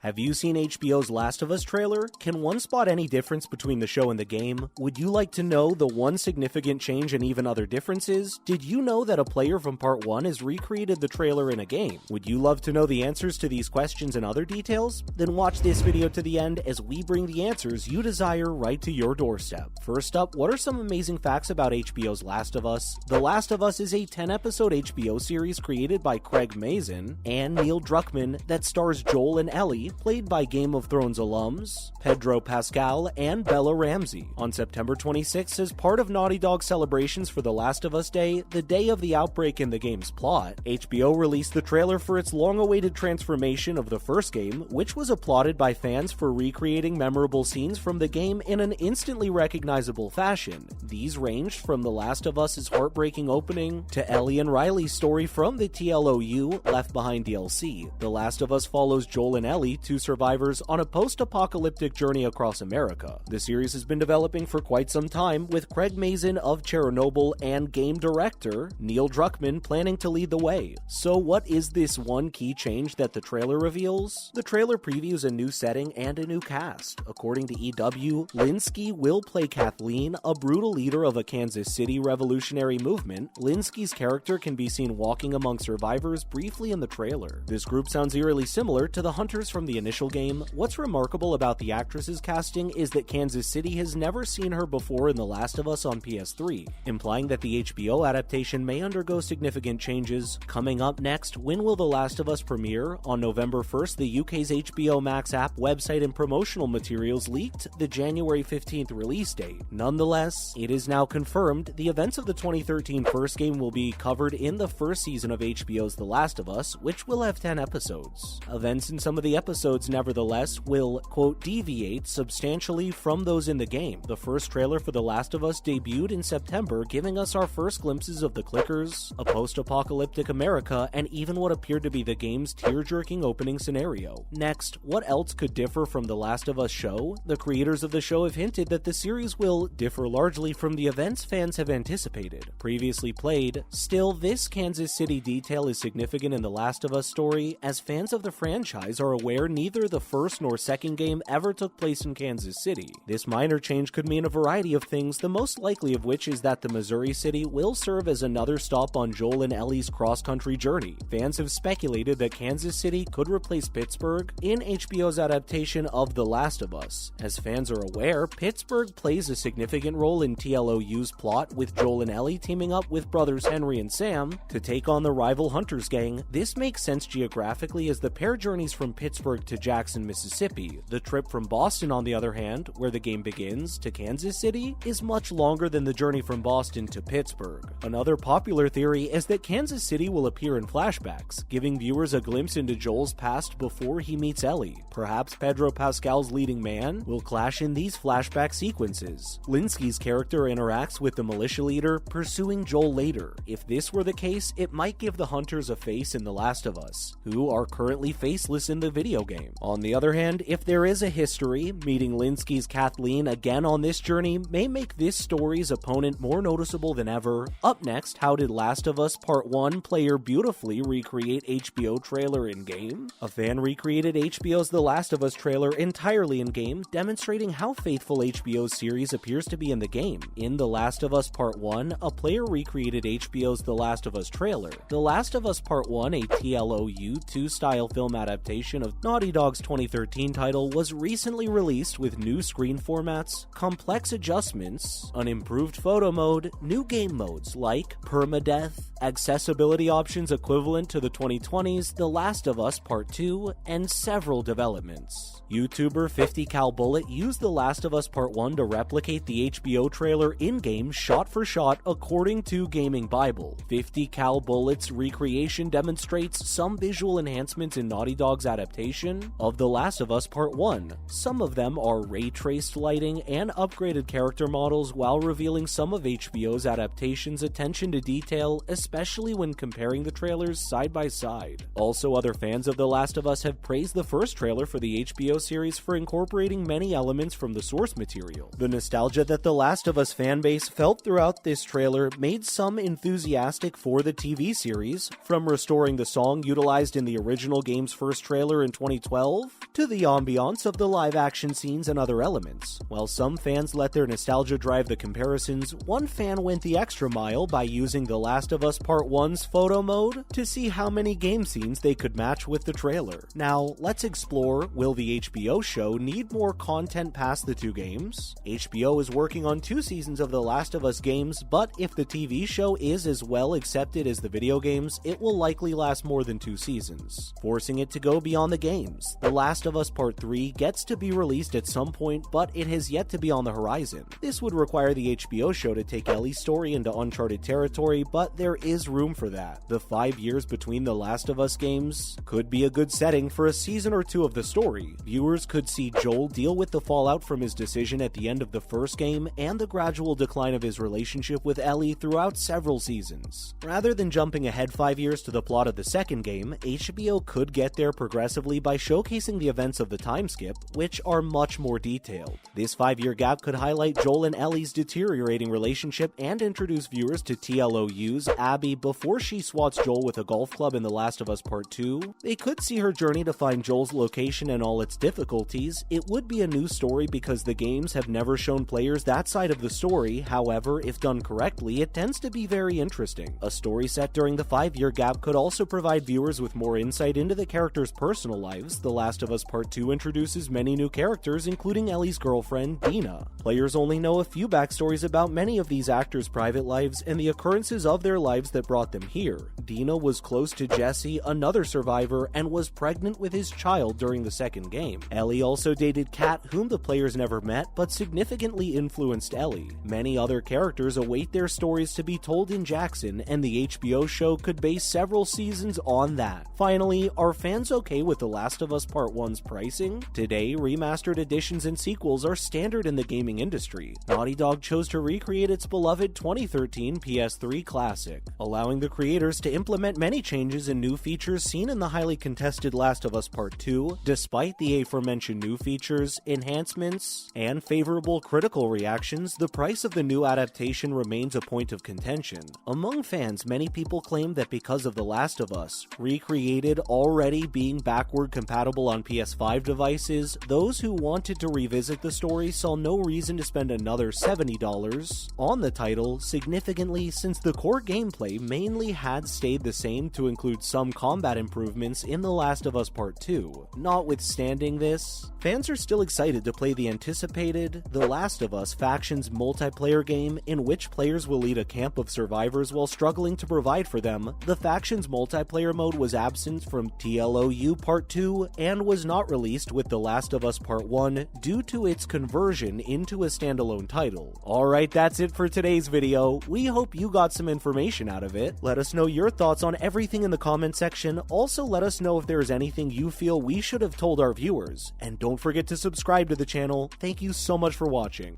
Have you seen HBO's Last of Us trailer? Can one spot any difference between the show and the game? Would you like to know the one significant change and even other differences? Did you know that a player from Part 1 has recreated the trailer in a game? Would you love to know the answers to these questions and other details? Then watch this video to the end as we bring the answers you desire right to your doorstep. First up, what are some amazing facts about HBO's Last of Us? The Last of Us is a 10-episode HBO series created by Craig Mazin and Neil Druckmann that stars Joel and Ellie, played by Game of Thrones alums Pedro, Pascal, and Bella Ramsey. On September 26th, as part of Naughty Dog celebrations for The Last of Us Day, the day of the outbreak in the game's plot, HBO released the trailer for its long-awaited transformation of the first game, which was applauded by fans for recreating memorable scenes from the game in an instantly recognizable fashion. These ranged from The Last of Us's heartbreaking opening to Ellie and Riley's story from the TLOU Left Behind DLC. The Last of Us follows Joel and Ellie, two survivors, on a post-apocalyptic journey across America. The series has been developing for quite some time, with Craig Mazin of Chernobyl and game director Neil Druckmann planning to lead the way. So what is this one key change that the trailer reveals? The trailer previews a new setting and a new cast. According to EW, Linsky will play Kathleen, a brutal leader of a Kansas City revolutionary movement. Linsky's character can be seen walking among survivors briefly in the trailer. This group sounds eerily similar to the hunters from the initial game. What's remarkable about the actress's casting is that Kansas City has never seen her before in The Last of Us on PS3, implying that the HBO adaptation may undergo significant changes. Coming up next, when will The Last of Us premiere? On November 1st, the UK's HBO Max app, website, and promotional materials leaked the January 15th release date. Nonetheless, it is now confirmed the events of the 2013 first game will be covered in the first season of HBO's The Last of Us, which will have 10 episodes. Events in some of the episodes, nevertheless, will, quote, deviate substantially from those in the game. The first trailer for The Last of Us debuted in September, giving us our first glimpses of the clickers, a post-apocalyptic America, and even what appeared to be the game's tear-jerking opening scenario. Next, what else could differ from The Last of Us show? The creators of the show have hinted that the series will differ largely from the events fans have anticipated. Previously played, still, this Kansas City detail is significant in The Last of Us story, as fans of the franchise are aware neither the first nor second game ever took place in Kansas City. This minor change could mean a variety of things, the most likely of which is that the Missouri city will serve as another stop on Joel and Ellie's cross-country journey. Fans have speculated that Kansas City could replace Pittsburgh in HBO's adaptation of The Last of Us. As fans are aware, Pittsburgh plays a significant role in TLOU's plot, with Joel and Ellie teaming up with brothers Henry and Sam to take on the rival Hunters gang. This makes sense geographically, as the pair journeys from Pittsburgh to Jackson, Mississippi. The trip from Boston, on the other hand, where the game begins, to Kansas City, is much longer than the journey from Boston to Pittsburgh. Another popular theory is that Kansas City will appear in flashbacks, giving viewers a glimpse into Joel's past before he meets Ellie. Perhaps Pedro Pascal's leading man will clash in these flashback sequences. Linsky's character interacts with the militia leader, pursuing Joel later. If this were the case, it might give the hunters a face in The Last of Us, who are currently faceless in the video game. On the other hand, if there is a history, meeting Linsky's Kathleen again on this journey may make this story's opponent more noticeable than ever. Up next, how did Last of Us Part 1 player beautifully recreate HBO trailer in-game? A fan recreated HBO's The Last of Us trailer entirely in-game, demonstrating how faithful HBO's series appears to be in the game. In The Last of Us Part 1, a player recreated HBO's The Last of Us trailer. The Last of Us Part 1, a TLOU 2-style film adaptation of Naughty Dog's 2013 title, was recently released with new screen formats, complex adjustments, an improved photo mode, new game modes like permadeath, accessibility options equivalent to the 2020's The Last of Us Part 2, and several developments. YouTuber 50calBullet used The Last of Us Part 1 to replicate the HBO trailer in-game shot for shot according to Gaming Bible. 50calBullet's recreation demonstrates some visual enhancements in Naughty Dog's adaptation of The Last of Us Part 1. Some of them are ray-traced lighting and upgraded character models, while revealing some of HBO's adaptation's attention to detail, especially when comparing the trailers side by side. Also, other fans of The Last of Us have praised the first trailer for the HBO series for incorporating many elements from the source material. The nostalgia that the Last of Us fanbase felt throughout this trailer made some enthusiastic for the TV series, from restoring the song utilized in the original game's first trailer in 20 2012, to the ambiance of the live-action scenes and other elements. While some fans let their nostalgia drive the comparisons, one fan went the extra mile by using The Last of Us Part 1's photo mode to see how many game scenes they could match with the trailer. Now, let's explore, will the HBO show need more content past the two games? HBO is working on 2 seasons of The Last of Us games, but if the TV show is as well accepted as the video games, it will likely last more than 2 seasons, forcing it to go beyond the games. The Last of Us Part 3 gets to be released at some point, but it has yet to be on the horizon. This would require the HBO show to take Ellie's story into uncharted territory, but there is room for that. The 5 years between The Last of Us games could be a good setting for a season or 2 of the story. Viewers could see Joel deal with the fallout from his decision at the end of the first game and the gradual decline of his relationship with Ellie throughout several seasons. Rather than jumping ahead 5 years to the plot of the second game, HBO could get there progressively by showcasing the events of the time skip, which are much more detailed. This 5-year gap could highlight Joel and Ellie's deteriorating relationship and introduce viewers to TLOU's Abby before she swats Joel with a golf club in The Last of Us Part 2. They could see her journey to find Joel's location and all its difficulties. It would be a new story because the games have never shown players that side of the story. However, if done correctly, it tends to be very interesting. A story set during the 5-year gap could also provide viewers with more insight into the characters' personal lives. The Last of Us Part 2 introduces many new characters, including Ellie's girlfriend, Dina. Players only know a few backstories about many of these actors' private lives and the occurrences of their lives that brought them here. Dina was close to Jesse, another survivor, and was pregnant with his child during the second game. Ellie also dated Kat, whom the players never met, but significantly influenced Ellie. Many other characters await their stories to be told in Jackson, and the HBO show could base several seasons on that. Finally, are fans okay with The Last of Us Part 1's pricing? Today, remastered editions and sequels are standard in the gaming industry. Naughty Dog chose to recreate its beloved 2013 PS3 classic, allowing the creators to implement many changes and new features seen in the highly contested Last of Us Part 2. Despite the aforementioned new features, enhancements, and favorable critical reactions, the price of the new adaptation remains a point of contention. Among fans, many people claim that because of The Last of Us, recreated already being backward compatible on PS5 devices, those who wanted to revisit the story saw no reason to spend another $70 on the title, significantly since the core gameplay mainly had stayed the same to include some combat improvements in The Last of Us Part 2. Notwithstanding this, fans are still excited to play the anticipated The Last of Us Factions multiplayer game in which players will lead a camp of survivors while struggling to provide for them. The Factions multiplayer mode was absent from TLOU Part 2 and was not released with The Last of Us Part 1 due to its conversion into a standalone title. Alright, that's it for today's video. We hope you got some information out of it. Let us know your thoughts on everything in the comment section. Also, let us know if there is anything you feel we should have told our viewers. And don't forget to subscribe to the channel. Thank you so much for watching.